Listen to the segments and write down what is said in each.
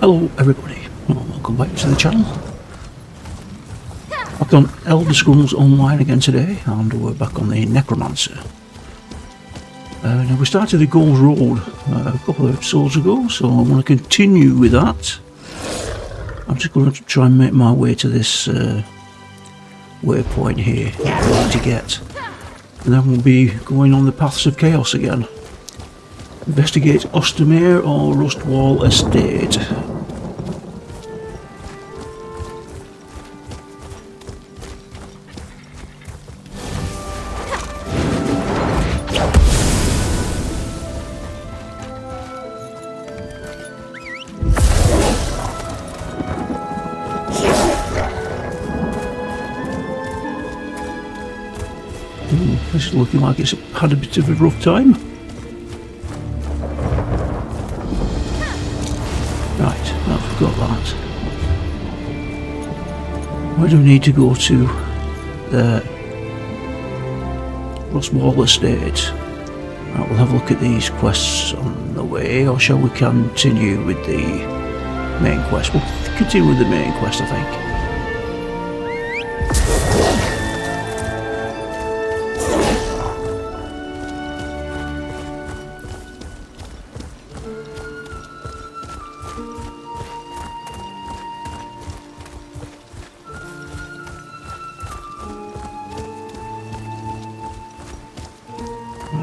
Hello everybody, well, welcome back to the channel. I've done Elder Scrolls Online again today, and we're back on the Necromancer. Now we started the Gold Road a couple of episodes ago, so I want to continue with that. I'm just going to try and make my way to this waypoint here to get. And then we'll be going on the Paths of Chaos again. Investigate Ostumir or Rustwell estate. This is looking like it's had a bit of a rough time. Right, I've got that. Where do we need to go to? The Rustwell estate. Right, we'll have a look at these quests on the way, or shall we continue with the main quest? We'll continue with the main quest, I think.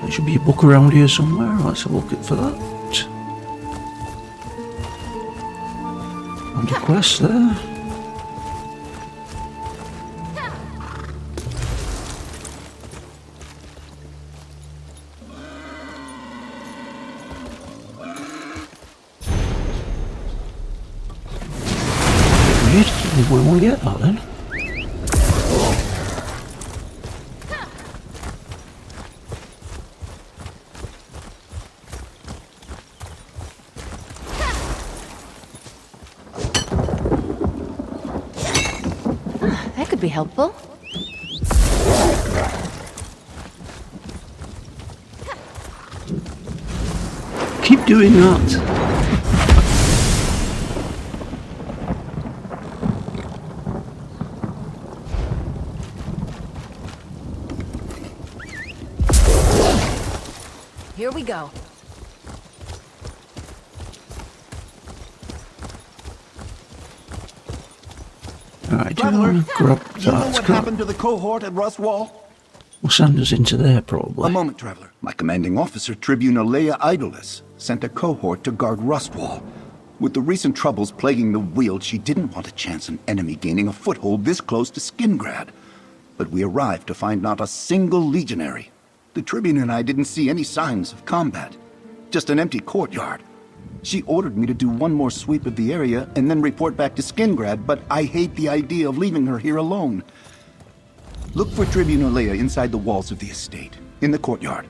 There should be a book around here somewhere. Let's have a look for that. And a quest there. Weird. We won't get that then. That could be helpful. Keep doing that. Here we go. Alright, Traveler, grab you know that. what happened to the cohort at Rustwell? We'll send us into there, probably. A moment, Traveler. My commanding officer, Tribune Alea Idolus, sent a cohort to guard Rustwell. With the recent troubles plaguing the Weald, she didn't want a chance an enemy gaining a foothold this close to Skingrad. But we arrived to find not a single legionary. The Tribune and I didn't see any signs of combat. Just an empty courtyard. She ordered me to do one more sweep of the area and then report back to Skingrad, but I hate the idea of leaving her here alone. Look for Tribune Alea inside the walls of the estate, in the courtyard.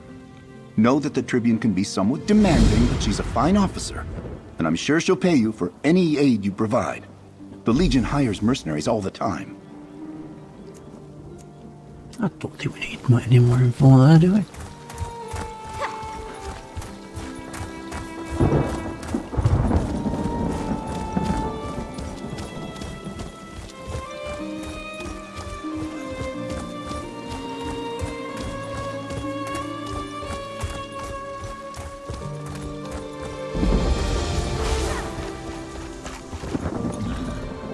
Know that the Tribune can be somewhat demanding, but she's a fine officer, and I'm sure she'll pay you for any aid you provide. The Legion hires mercenaries all the time. I don't think we need any more info there, do we?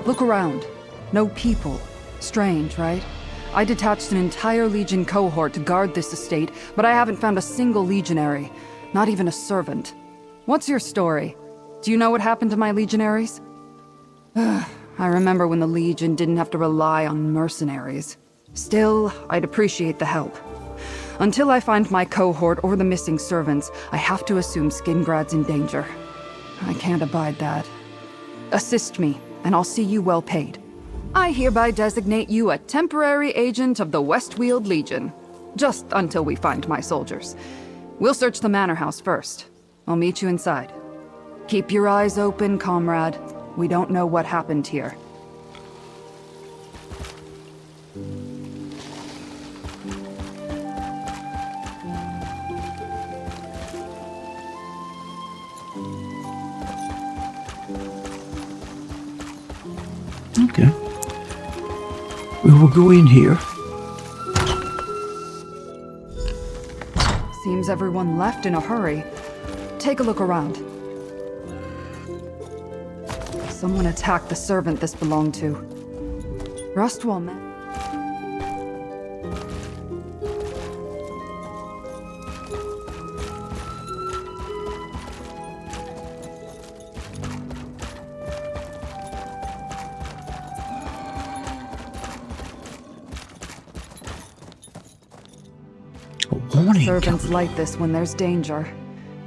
Look around. No people. Strange, right? I detached an entire Legion cohort to guard this estate, but I haven't found a single legionary. Not even a servant. What's your story? Do you know what happened to my legionaries? I remember when the Legion didn't have to rely on mercenaries. Still, I'd appreciate the help. Until I find my cohort or the missing servants, I have to assume Skingrad's in danger. I can't abide that. Assist me, and I'll see you well paid. I hereby designate you a temporary agent of the Westweald Legion. Just until we find my soldiers. We'll search the manor house first. I'll meet you inside. Keep your eyes open, comrade. We don't know what happened here. Okay. We will go in here. Seems everyone left in a hurry. Take a look around. Someone attacked the servant this belonged to. Rustwell man. A warning. Servants light this when there's danger,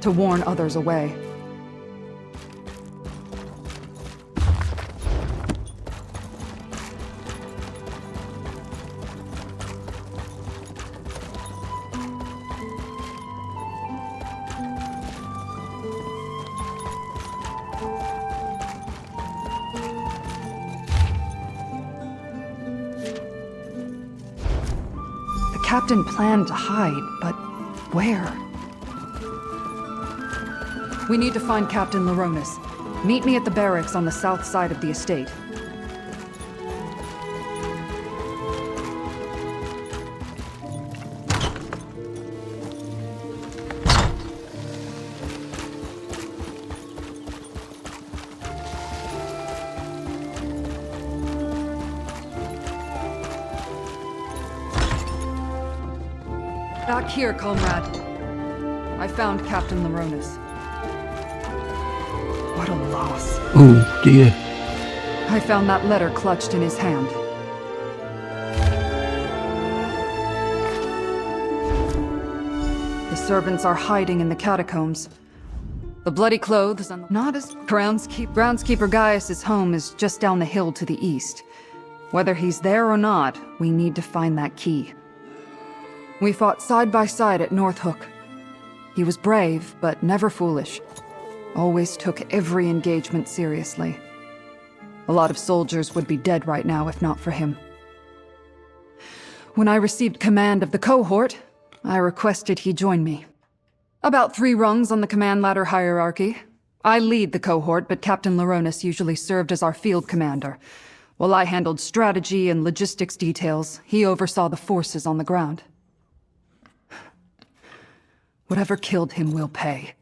to warn others away. The captain planned to hide, but where? We need to find Captain Laronis. Meet me at the barracks on the south side of the estate. Back here, comrade. I found Captain Laronis. What a loss. Oh, dear. I found that letter clutched in his hand. The servants are hiding in the catacombs. The bloody clothes and not as groundskeeper Gaius's home is just down the hill to the east. Whether he's there or not, we need to find that key. We fought side by side at North Hook. He was brave, but never foolish. Always took every engagement seriously. A lot of soldiers would be dead right now if not for him. When I received command of the cohort, I requested he join me. About 3 rungs on the command ladder hierarchy. I lead the cohort, but Captain Laronis usually served as our field commander. While I handled strategy and logistics details, he oversaw the forces on the ground. Whatever killed him will pay.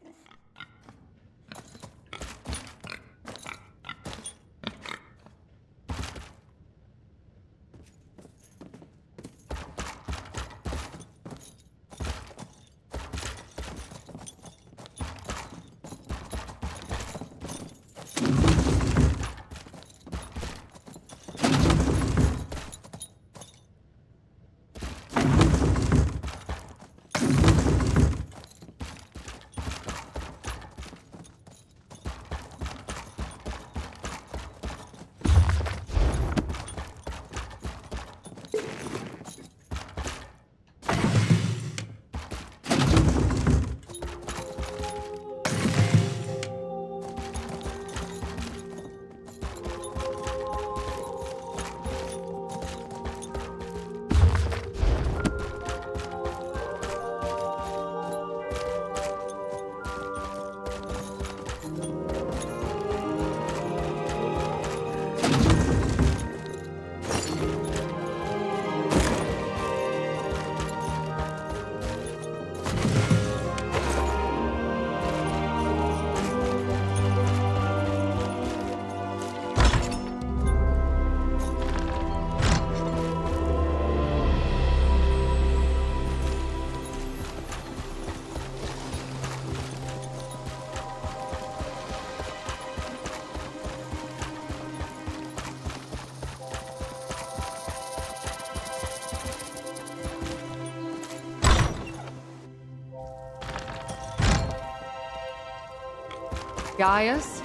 Gaius?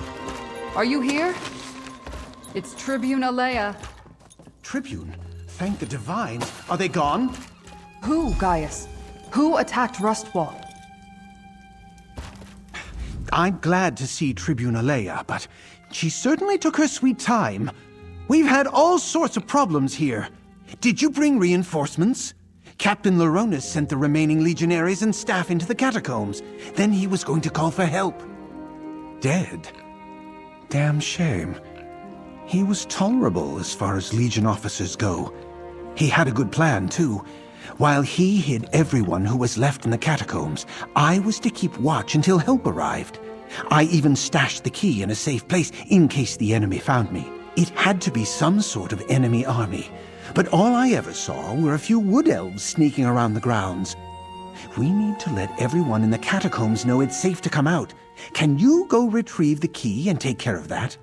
Are you here? It's Tribune Alea. Tribune? Thank the divines. Are they gone? Who, Gaius? Who attacked Rustwell? I'm glad to see Tribune Alea, but she certainly took her sweet time. We've had all sorts of problems here. Did you bring reinforcements? Captain Laronis sent the remaining legionaries and staff into the catacombs. Then he was going to call for help. Dead? Damn shame. He was tolerable as far as Legion officers go. He had a good plan, too. While he hid everyone who was left in the catacombs, I was to keep watch until help arrived. I even stashed the key in a safe place in case the enemy found me. It had to be some sort of enemy army, but all I ever saw were a few wood elves sneaking around the grounds. We need to let everyone in the catacombs know it's safe to come out. Can you go retrieve the key and take care of that?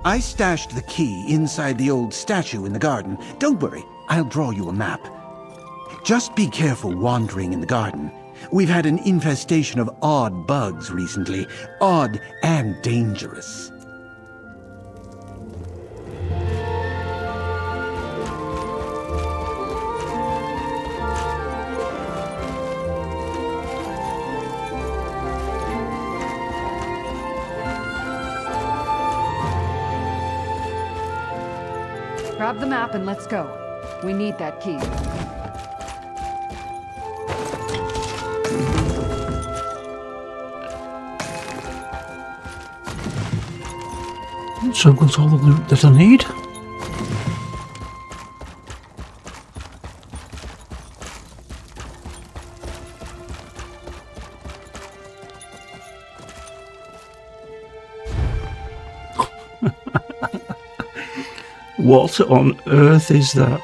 I stashed the key inside the old statue in the garden. Don't worry, I'll draw you a map. Just be careful wandering in the garden. We've had an infestation of odd bugs recently. Odd and dangerous. Grab the map and let's go. We need that key. So I've got all the loot that I need. What on earth is that?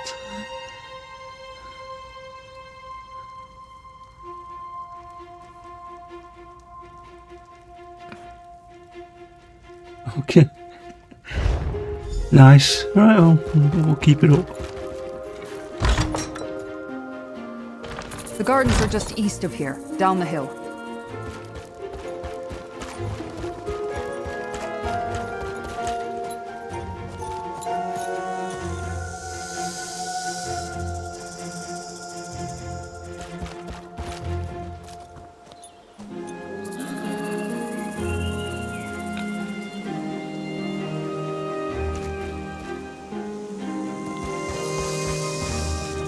Okay. Nice. Right, we'll keep it up. The gardens are just east of here, down the hill.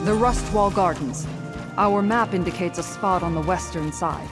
The Rustwell Gardens. Our map indicates a spot on the western side.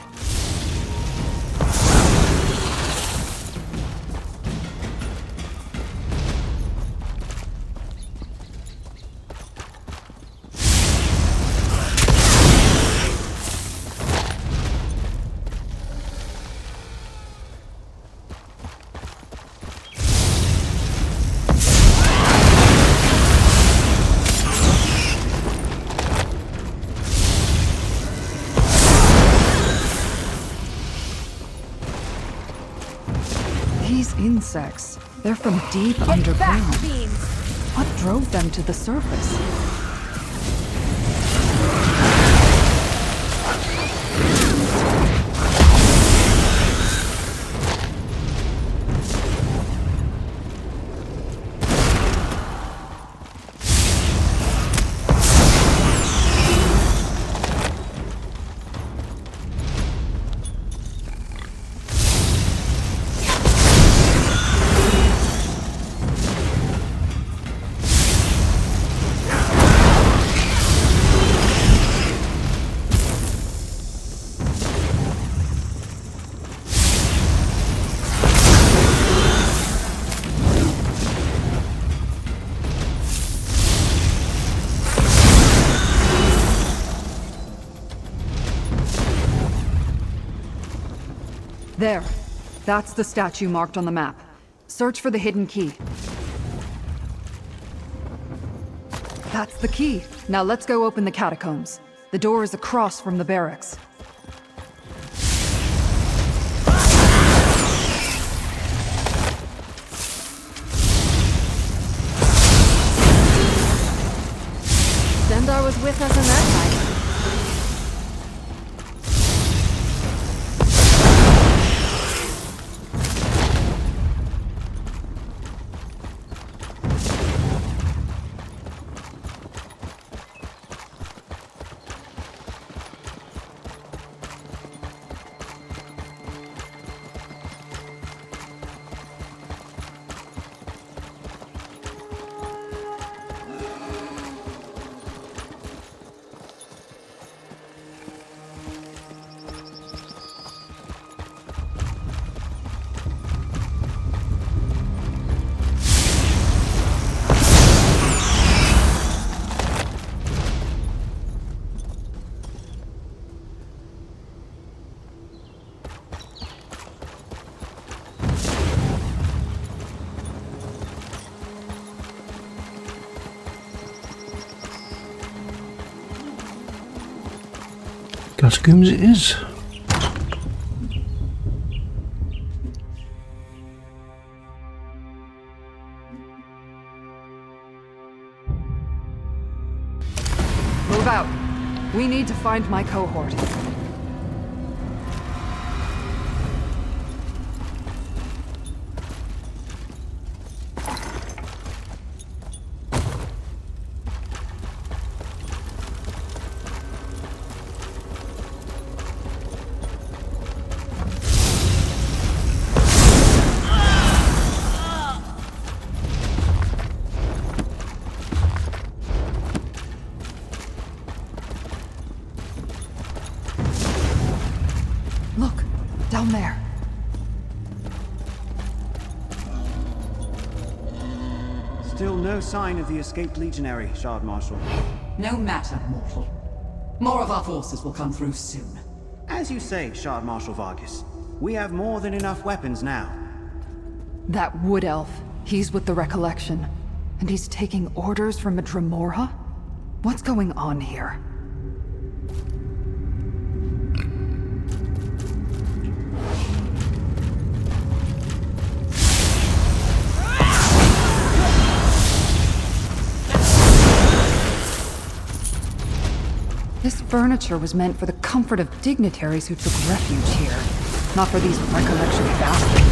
These insects, they're from deep underground. What drove them to the surface? There. That's the statue marked on the map. Search for the hidden key. That's the key. Now let's go open the catacombs. The door is across from the barracks. Zendar was with us in that fight. Catacombs it is. Move out. We need to find my cohort. Look, down there. Still no sign of the escaped legionary, Shard Marshal. No matter, mortal. More of our forces will come through soon. As you say, Shard Marshal Vargas, we have more than enough weapons now. That wood elf, he's with the Recollection. And he's taking orders from a Dremora? What's going on here? This furniture was meant for the comfort of dignitaries who took refuge here, not for these Recollection bastards.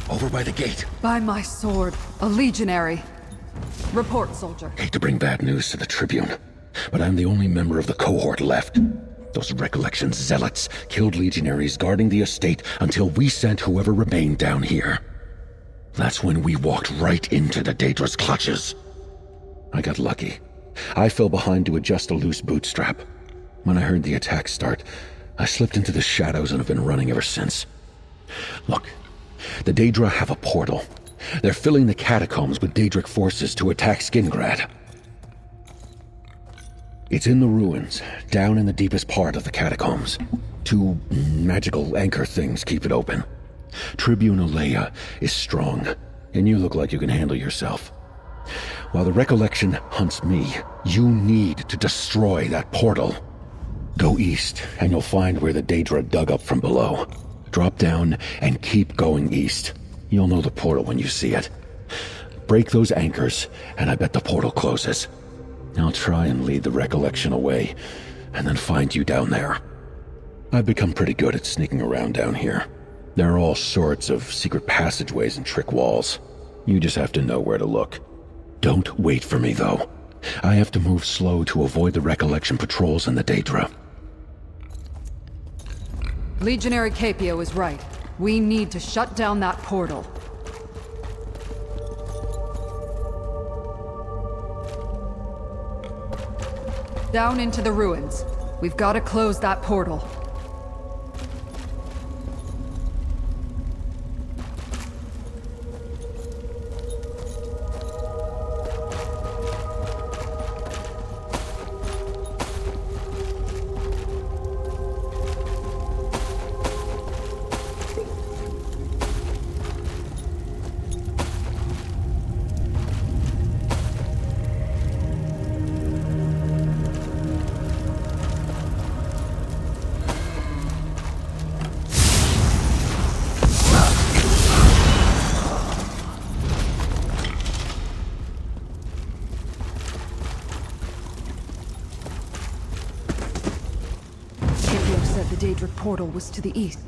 Over by the gate. By my sword, a legionary. Report, soldier. Hate to bring bad news to the Tribune, but I'm the only member of the cohort left. Those Recollection zealots killed legionaries guarding the estate until we sent whoever remained down here. That's when we walked right into the Daedra's clutches. I got lucky. I fell behind to adjust a loose bootstrap. When I heard the attack start, I slipped into the shadows and have been running ever since. Look, the Daedra have a portal. They're filling the catacombs with Daedric forces to attack Skingrad. It's in the ruins, down in the deepest part of the catacombs. Two magical anchor things keep it open. Tribune Alea is strong, and you look like you can handle yourself. While the Recollection hunts me, you need to destroy that portal. Go east, and you'll find where the Daedra dug up from below. Drop down and keep going east. You'll know the portal when you see it. Break those anchors, and I bet the portal closes. I'll try and lead the Recollection away, and then find you down there. I've become pretty good at sneaking around down here. There are all sorts of secret passageways and trick walls. You just have to know where to look. Don't wait for me, though. I have to move slow to avoid the Recollection patrols and the Daedra. Legionary Capio is right. We need to shut down that portal. Down into the ruins. We've got to close that portal. The Daedric portal was to the east.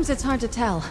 Sometimes it's hard to tell.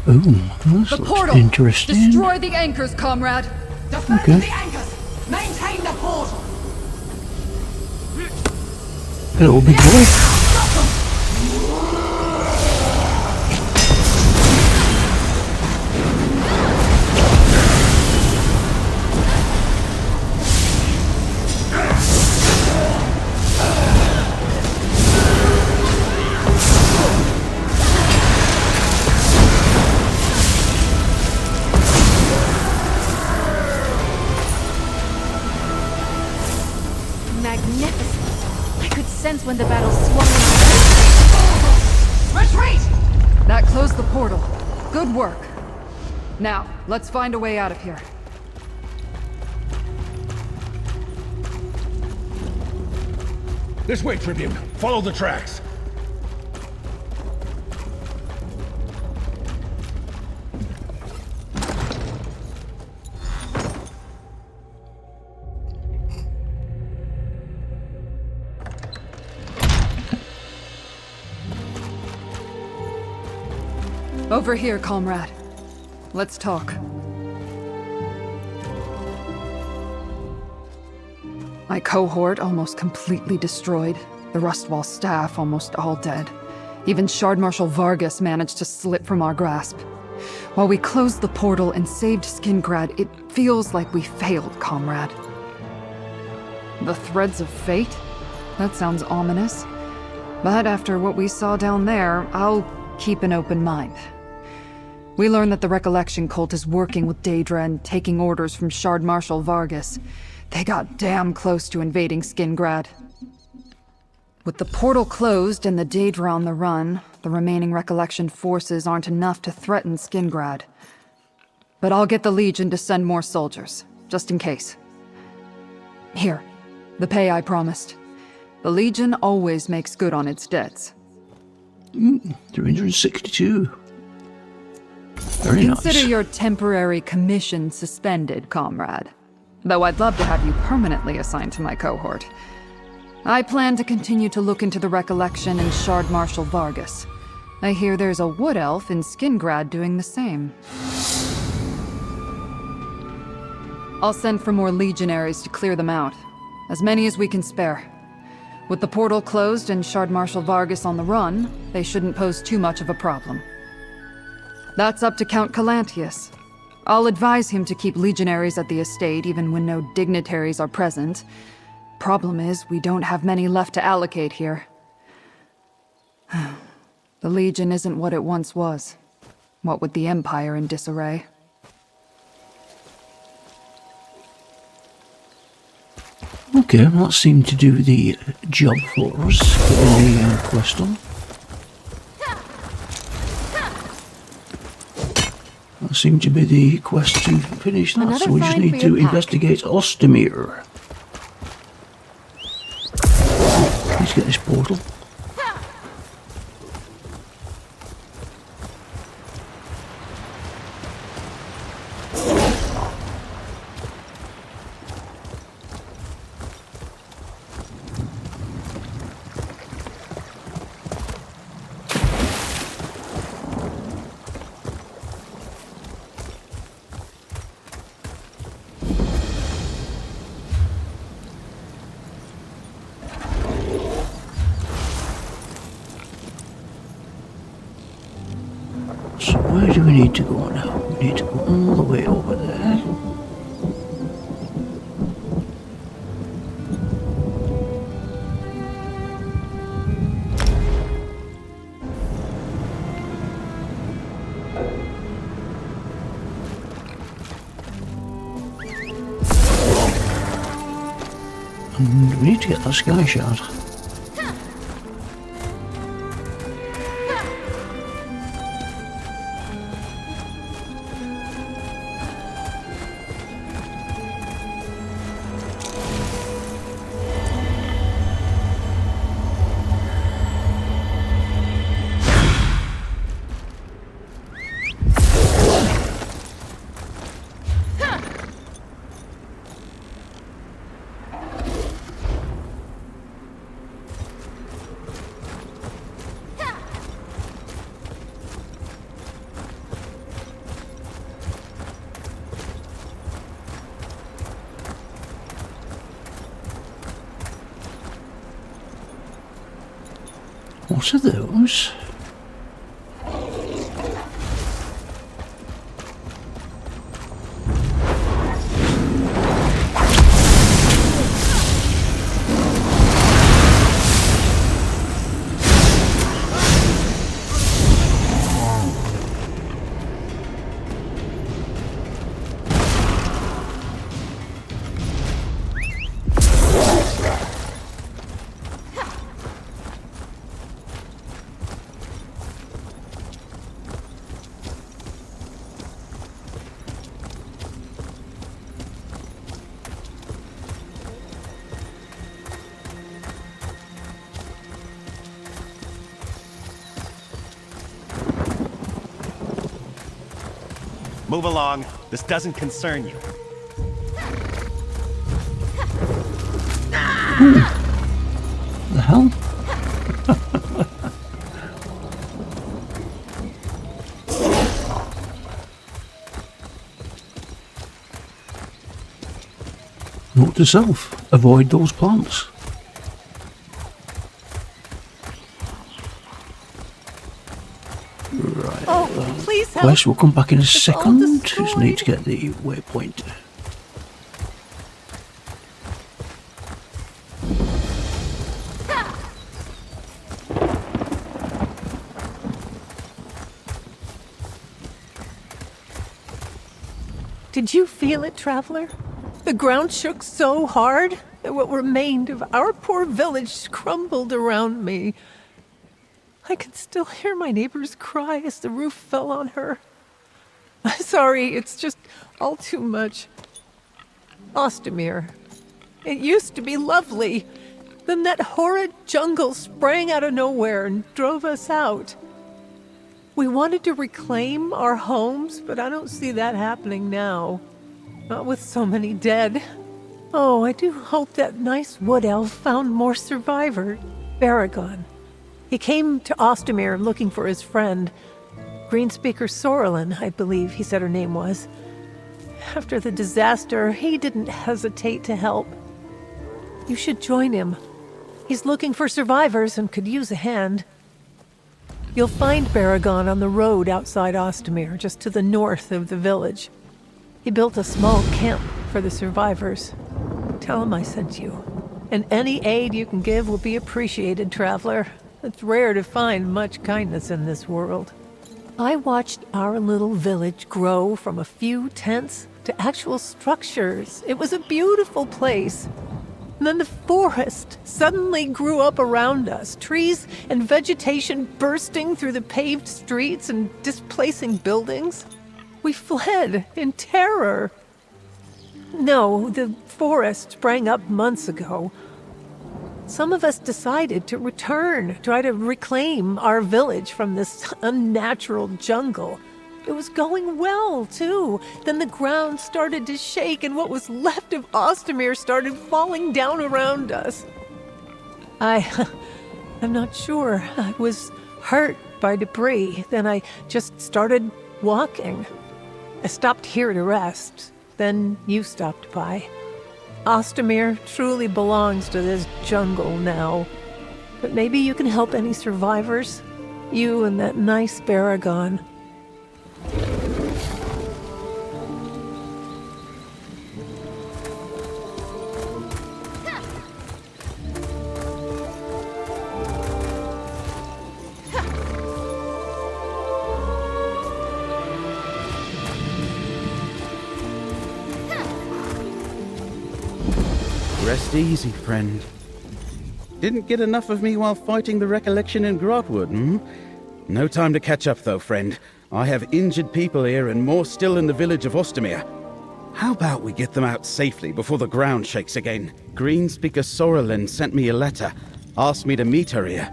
Oh, this The looks portal! interesting. Destroy the anchors, comrade! Defend Okay. the anchors! Maintain the portal! Hello, big boy. Magnificent. I could sense when the battle swung in. Retreat! That closed the portal. Good work. Now, let's find a way out of here. This way, Tribune. Follow the tracks. Over here, comrade. Let's talk. My cohort almost completely destroyed. The Rustwell staff almost all dead. Even Shard Marshal Vargas managed to slip from our grasp. While we closed the portal and saved Skingrad, it feels like we failed, comrade. The threads of fate? That sounds ominous. But after what we saw down there, I'll keep an open mind. We learned that the Recollection cult is working with Daedra and taking orders from Shard Marshal Vargas. They got damn close to invading Skingrad. With the portal closed and the Daedra on the run, the remaining Recollection forces aren't enough to threaten Skingrad. But I'll get the Legion to send more soldiers, just in case. Here, the pay I promised. The Legion always makes good on its debts. 362. Very Consider nice. your temporary commission suspended, comrade. Though I'd love to have you permanently assigned to my cohort. I plan to continue to look into the Recollection and Shard Marshal Vargas. I hear there's a wood elf in Skingrad doing the same. I'll send for more legionaries to clear them out. As many as we can spare. With the portal closed and Shard Marshal Vargas on the run, they shouldn't pose too much of a problem. That's up to Count Calantius. I'll advise him to keep legionaries at the estate even when no dignitaries are present. Problem is, we don't have many left to allocate here. The Legion isn't what it once was. What with the Empire in disarray. Okay, well, that seemed to do the job for us. Getting the quest on. That seemed to be the quest to finish that, Another so we just find need for to your pack. investigate Ostumir. Let's get this portal. So where do we need to go now? We need to go all the way over there. we need to get that sky shard. What are those? Move along. This doesn't concern you. The hell? Note to self, avoid those plants. Right. Oh, please help. Quest will come back in a second. all Just need to get the waypoint. Did you feel it, traveler? The ground shook so hard that what remained of our poor village crumbled around me. I can still hear my neighbor's cry as the roof fell on her. I'm sorry, it's just all too much. Ostumir. It used to be lovely. Then that horrid jungle sprang out of nowhere and drove us out. We wanted to reclaim our homes, but I don't see that happening now. Not with so many dead. Oh, I do hope that nice wood elf found more survivors. Baragon. He came to Ostumir looking for his friend. Greenspeaker Sorrelin, I believe he said her name was. After the disaster, he didn't hesitate to help. You should join him. He's looking for survivors and could use a hand. You'll find Baragon on the road outside Ostumir, just to the north of the village. He built a small camp for the survivors. Tell him I sent you. And any aid you can give will be appreciated, traveler. It's rare to find much kindness in this world. I watched our little village grow from a few tents to actual structures. It was a beautiful place. And then the forest suddenly grew up around us, trees and vegetation bursting through the paved streets and displacing buildings. We fled in terror. No, the forest sprang up months ago. Some of us decided to return, try to reclaim our village from this unnatural jungle. It was going well, too. Then the ground started to shake and what was left of Ostumir started falling down around us. I'm not sure. I was hurt by debris. Then I just started walking. I stopped here to rest. Then you stopped by. Ostumir truly belongs to this jungle now. But maybe you can help any survivors. You and that nice Baragon. Rest easy, friend. Didn't get enough of me while fighting the Recollection in Grotwood, hmm? No time to catch up, though, friend. I have injured people here and more still in the village of Ostumir. How about we get them out safely before the ground shakes again? Greenspeaker Sorrelin sent me a letter, asked me to meet her here.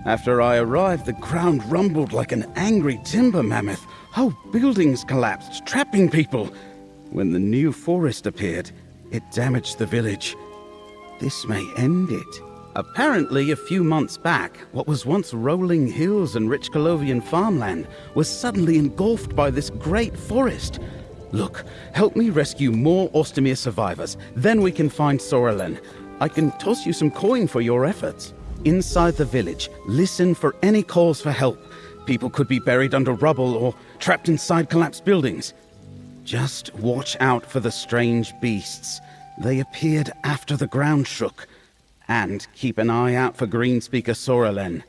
After I arrived, the ground rumbled like an angry timber mammoth. Whole buildings collapsed, trapping people. When the new forest appeared, it damaged the village. This may end it. Apparently, a few months back, what was once rolling hills and rich Colovian farmland was suddenly engulfed by this great forest. Look, help me rescue more Ostumir survivors, then we can find Sorrelin. I can toss you some coin for your efforts. Inside the village, listen for any calls for help. People could be buried under rubble or trapped inside collapsed buildings. Just watch out for the strange beasts. They appeared after the ground shook. And keep an eye out for Greenspeaker Sorrelin.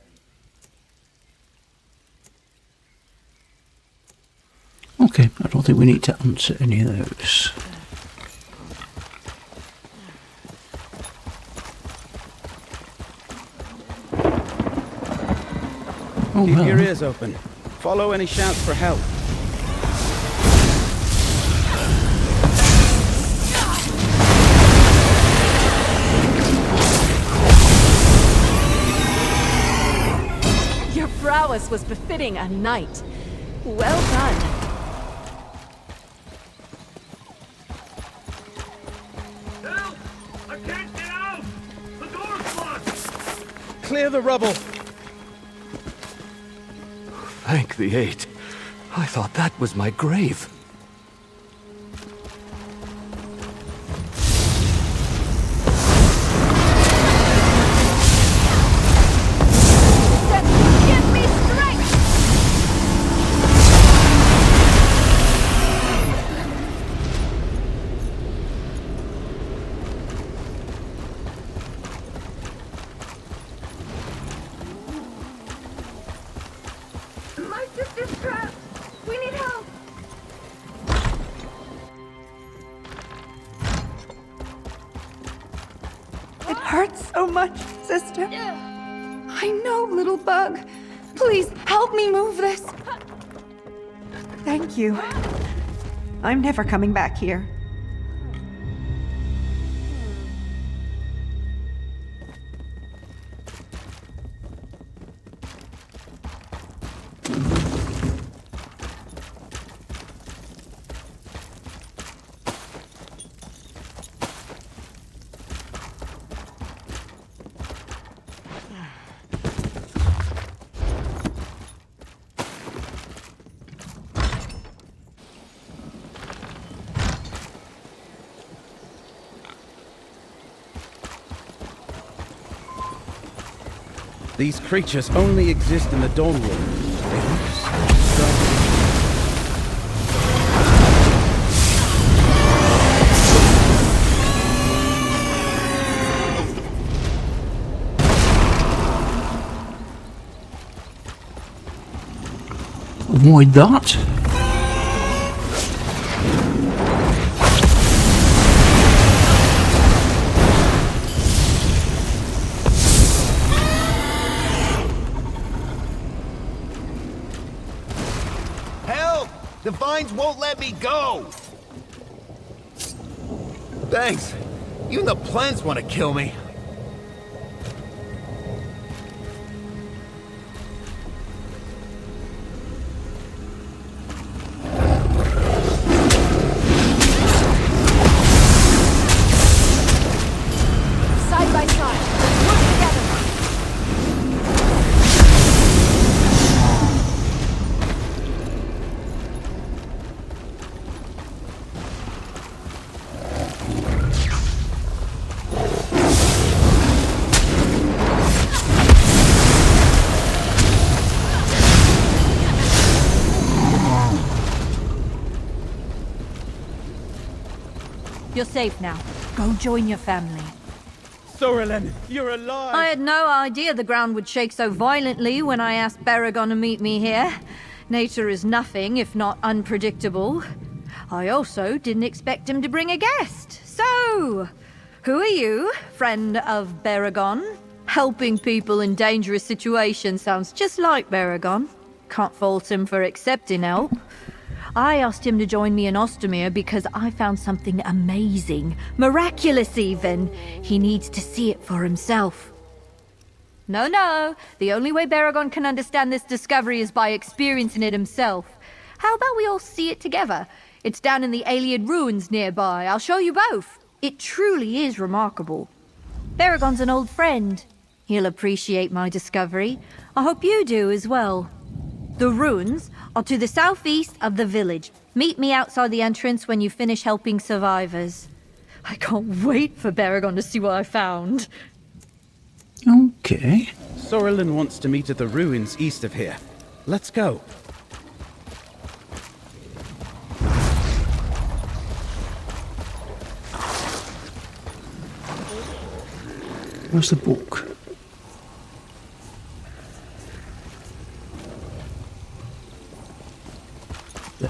Okay, I don't think we need to answer any of those. Oh, Keep well. your ears open. Follow any shouts for help. Your prowess was befitting a knight. Well done. Help! I can't get out! The door's blocked! Clear the rubble! Thank the eight. I thought that was my grave. Give me strength! My sister's trapped. We need help. It hurts so much, sister. I know, little bug. Please, help me move this. Thank you. I'm never coming back here. These creatures only exist in the Dawnwood. They look strange. Avoid that. Help! The vines won't let me go! Thanks. Even the plants want to kill me. Side by side. Let's work together. You're safe now. Go join your family. Sorrelin, you're alive! I had no idea the ground would shake so violently when I asked Baragon to meet me here. Nature is nothing if not unpredictable. I also didn't expect him to bring a guest. So, Who are you, friend of Baragon? Helping people in dangerous situations sounds just like Baragon. Can't fault him for accepting help. I asked him to join me in Ostumir because I found something amazing, miraculous even. He needs to see it for himself. No. The only way Baragon can understand this discovery is by experiencing it himself. How about we all see it together? It's down in the Iliad ruins nearby. I'll show you both. It truly is remarkable. Baragon's an old friend. He'll appreciate my discovery. I hope you do as well. The ruins are to the southeast of the village. Meet me outside the entrance when you finish helping survivors. I can't wait for Baragon to see what I found. Okay. Sorrelin wants to meet at the ruins east of here. Let's go. Where's the book? There.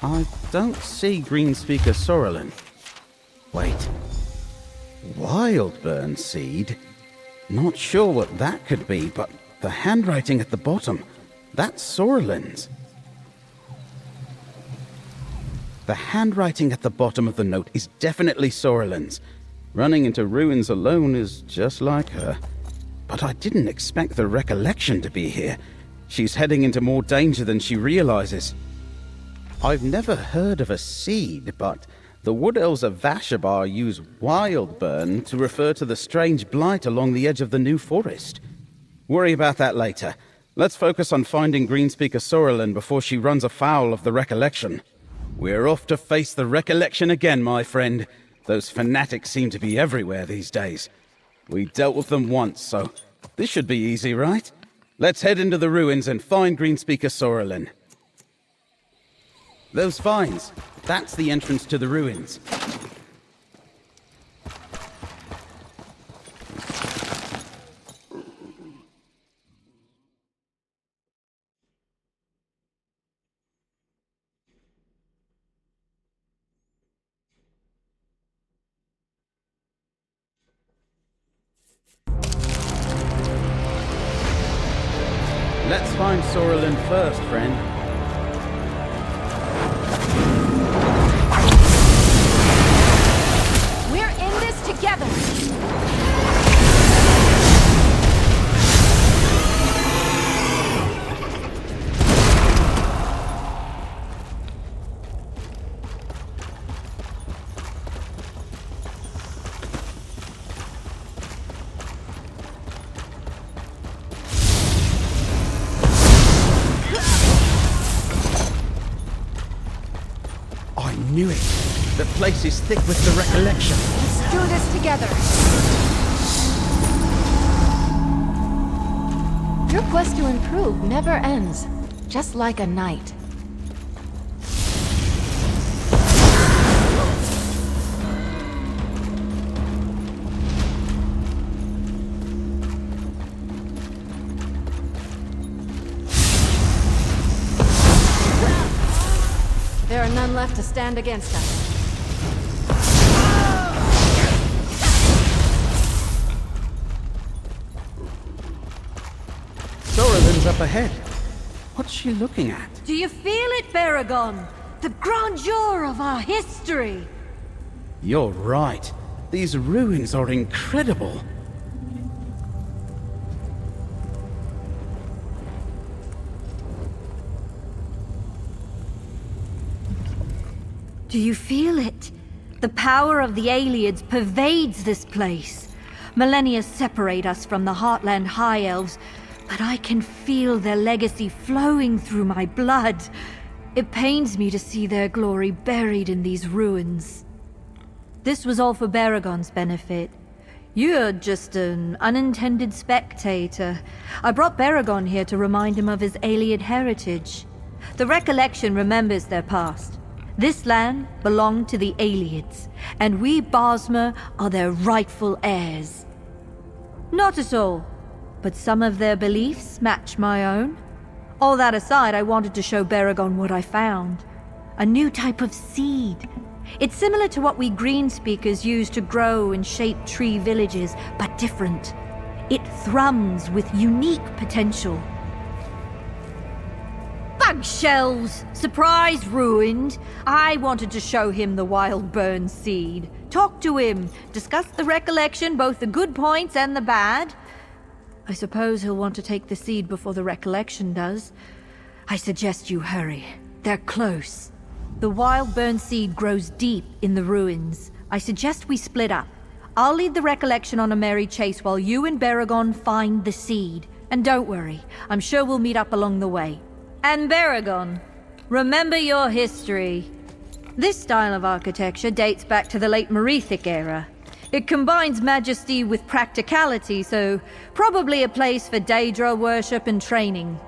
I don't see Greenspeaker Sorrelin. Wait. Wildburn seed? Not sure what that could be, but the handwriting at the bottom, that's Sorrelin's. The handwriting at the bottom of the note is definitely Sorrelin's. Running into ruins alone is just like her. But I didn't expect the recollection to be here. She's heading into more danger than she realizes. I've never heard of a seed, but the Wood Elves of Vashabar use Wildburn to refer to the strange blight along the edge of the New Forest. Worry about that later. Let's focus on finding Greenspeaker Sorrelin before she runs afoul of the recollection. We're off to face the recollection again, my friend. Those fanatics seem to be everywhere these days. We dealt with them once, so this should be easy, right? Let's head into the ruins and find Greenspeaker Sorrelin. Those vines, that's the entrance to the ruins. Let's find Sorrelin first, friend. We're in this together! I knew it. The place is thick with the recollection. Let's do this together! Your quest to improve never ends, just like a knight. There are none left to stand against us. ruins up ahead. What's she looking at? Do you feel it, Baragon? The grandeur of our history. You're right. These ruins are incredible. Do you feel it? The power of the Ayleids pervades this place. Millennia separate us from the Heartland High Elves, but I can feel their legacy flowing through my blood. It pains me to see their glory buried in these ruins. This was all for Baragon's benefit. You're just an unintended spectator. I brought Baragon here to remind him of his Ayleid heritage. The recollection remembers their past. This land belonged to the Ayleids, and we Bosmer are their rightful heirs. Not at all, but some of their beliefs match my own. All that aside, I wanted to show Baragon what I found. A new type of seed. It's similar to what we Greenspeakers use to grow and shape tree villages, but different. It thrums with unique potential. Bugshells! Surprise ruined! I wanted to show him the wild burn seed. Talk to him, discuss the recollection, both the good points and the bad. I suppose he'll want to take the seed before the recollection does. I suggest you hurry. They're close. The wild burn seed grows deep in the ruins. I suggest we split up. I'll lead the recollection on a merry chase while you and Baragon find the seed. And don't worry, I'm sure we'll meet up along the way. And Baragon, remember your history. This style of architecture dates back to the late Merethic era. It combines majesty with practicality, so probably a place for Daedra worship and training.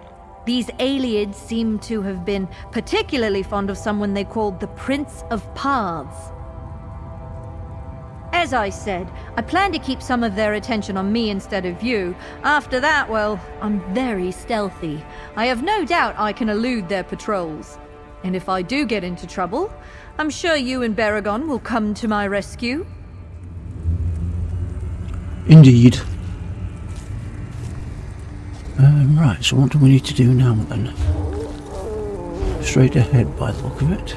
These Ayleids seem to have been particularly fond of someone they called the Prince of Paths. As I said, I plan to keep some of their attention on me instead of you. After that, well, I'm very stealthy. I have no doubt I can elude their patrols. And if I do get into trouble, I'm sure you and Baragon will come to my rescue. Indeed. Right, so what do we need to do now then? Straight ahead by the look of it.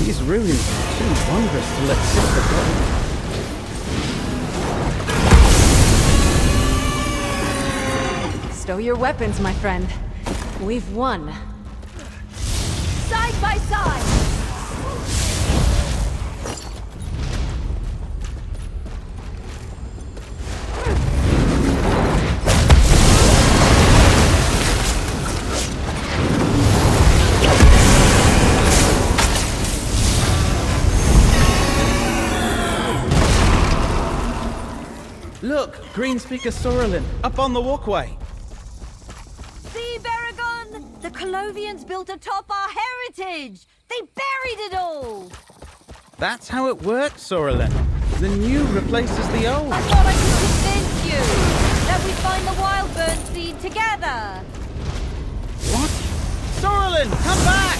These ruins are too wondrous to let sit forgotten. Stow your weapons, my friend. We've won. Side by side! Look, Greenspeaker Sorrelin, up on the walkway. See, Baragon? The Colovians built atop our heritage! They buried it all! That's how it works, Sorrelin. The new replaces the old. I thought I could convince you that we find the wild burn seed together. What? Sorrelin, come back!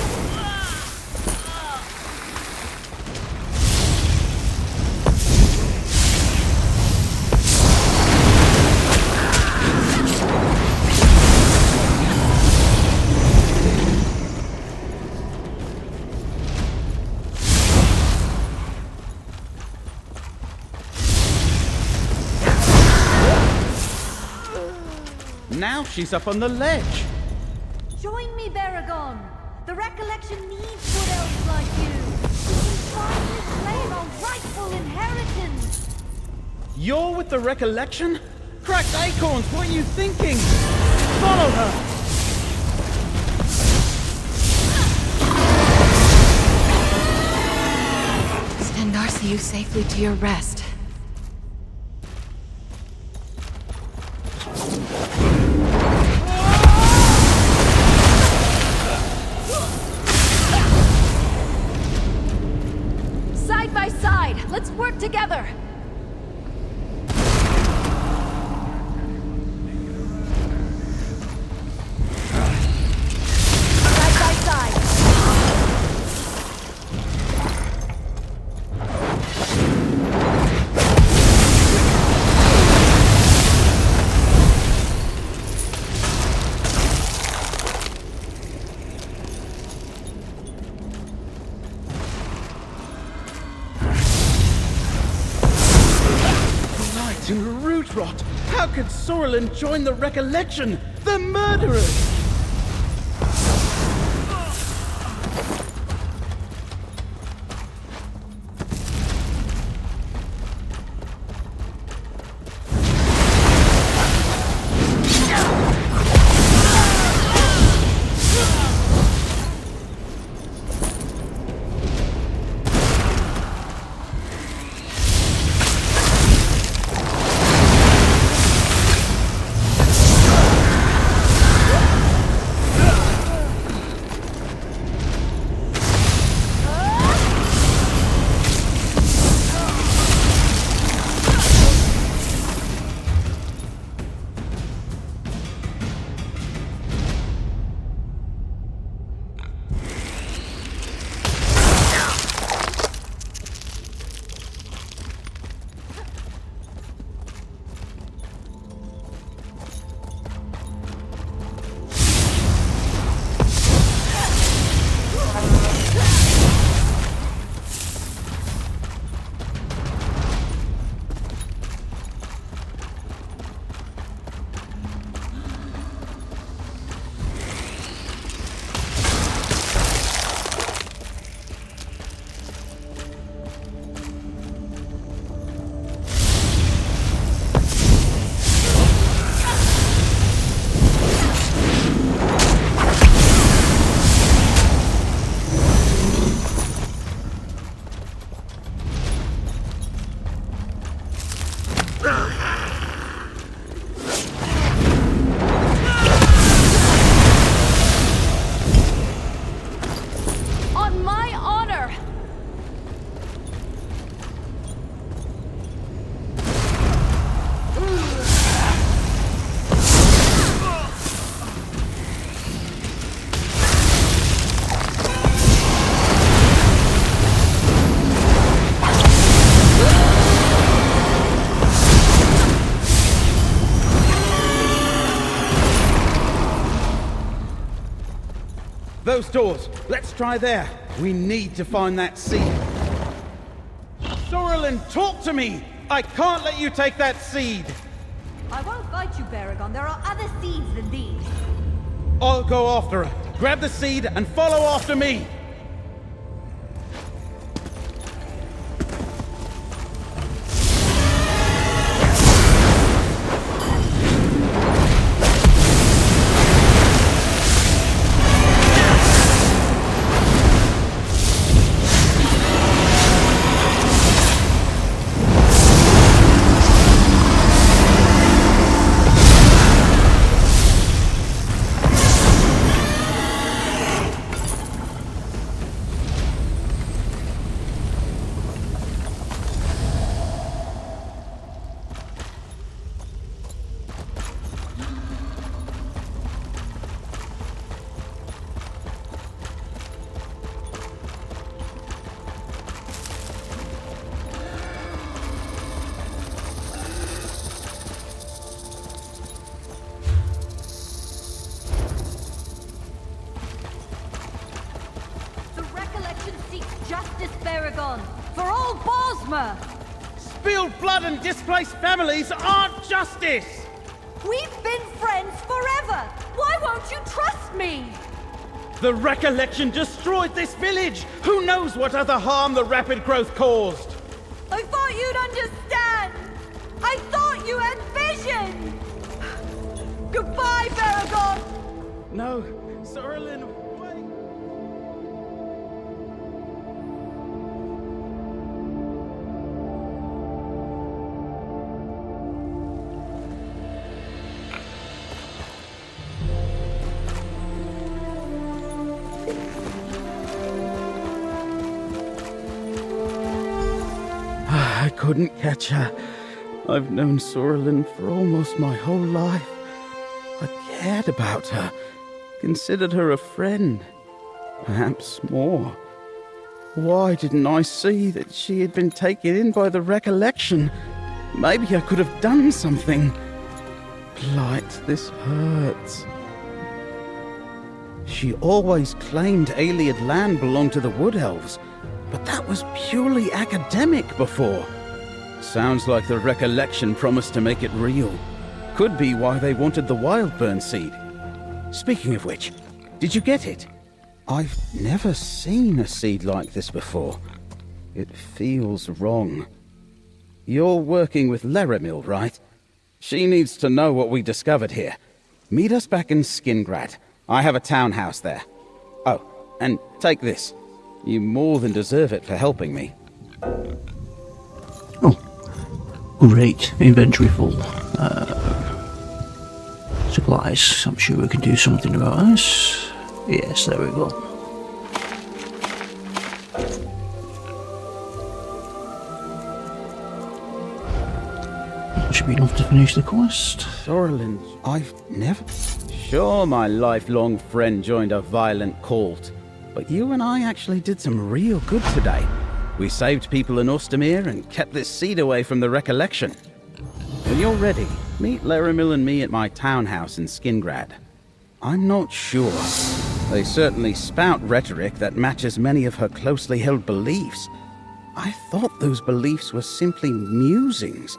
Now she's up on the ledge. Join me, Baragon. The recollection needs good elves like you. We can finally claim our rightful inheritance. You're with the recollection? Cracked acorns, what are you thinking? Follow her! Stand Darcy you safely to your rest. Let's work together! Side by side! In root rot! How could Sorlin join the Recollection? They're murderers! Those doors. Let's try there. We need to find that seed. Sorlin, talk to me! I can't let you take that seed! I won't fight you, Baragon. There are other seeds than these. I'll go after her. Grab the seed and follow after me! Justice, Baragon! For all Bosmer! Spilled blood and displaced families aren't justice! We've been friends forever! Why won't you trust me? The Recollection destroyed this village! Who knows what other harm the rapid growth caused? I thought you'd understand! I thought you had vision! Goodbye, Baragon! No, Sorlin, wait! I couldn't catch her. I've known Sorlin for almost my whole life. I cared about her, considered her a friend, perhaps more. Why didn't I see that she had been taken in by the recollection? Maybe I could have done something. Blight, this hurts. She always claimed Ayleid land belonged to the Wood Elves, but that was purely academic before. Sounds like the recollection promised to make it real. Could be why they wanted the Wildburn seed. Speaking of which, did you get it? I've never seen a seed like this before. It feels wrong. You're working with Laramil, right? She needs to know what we discovered here. Meet us back in Skingrad. I have a townhouse there. Oh, and take this. You more than deserve it for helping me. Oh, great. Inventory full. Supplies. I'm sure we can do something about this. Yes, there we go. That should be enough to finish the quest. Sorlin, I've never... Sure, my lifelong friend joined a violent cult, but you and I actually did some real good today. We saved people in Ostumir and kept this seed away from the recollection. When you're ready, meet Laramil and me at my townhouse in Skingrad. I'm not sure. They certainly spout rhetoric that matches many of her closely held beliefs. I thought those beliefs were simply musings,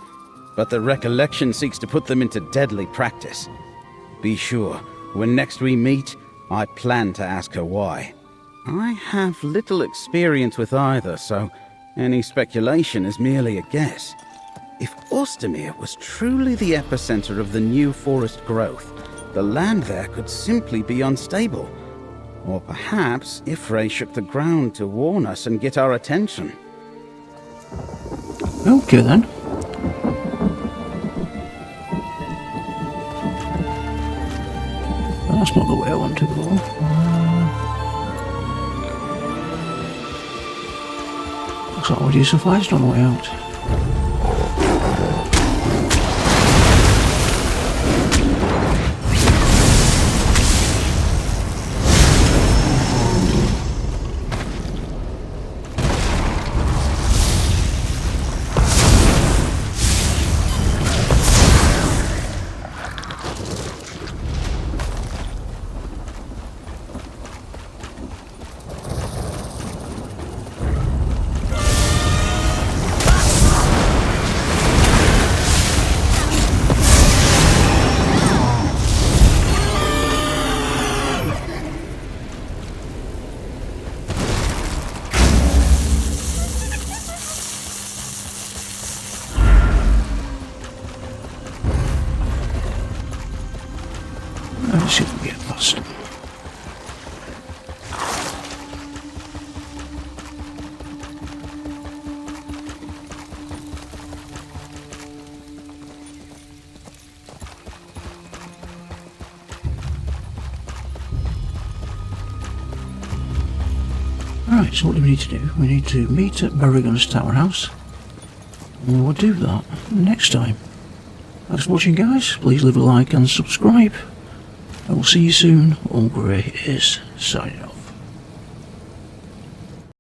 but the recollection seeks to put them into deadly practice. Be sure, when next we meet, I plan to ask her why. I have little experience with either, so any speculation is merely a guess. If Ostumir was truly the epicenter of the new forest growth, the land there could simply be unstable. Or perhaps Ifrey shook the ground to warn us and get our attention. Okay then. Well, that's not the way I want to go. Looks like we sufficed on the way out. Let's see if we get past. Alright, so what do we need to do? We need to meet at Baragon's Tower House. And we'll do that next time. Thanks for watching, guys. Please leave a like and subscribe. I will see you soon. Olgrey is signing off.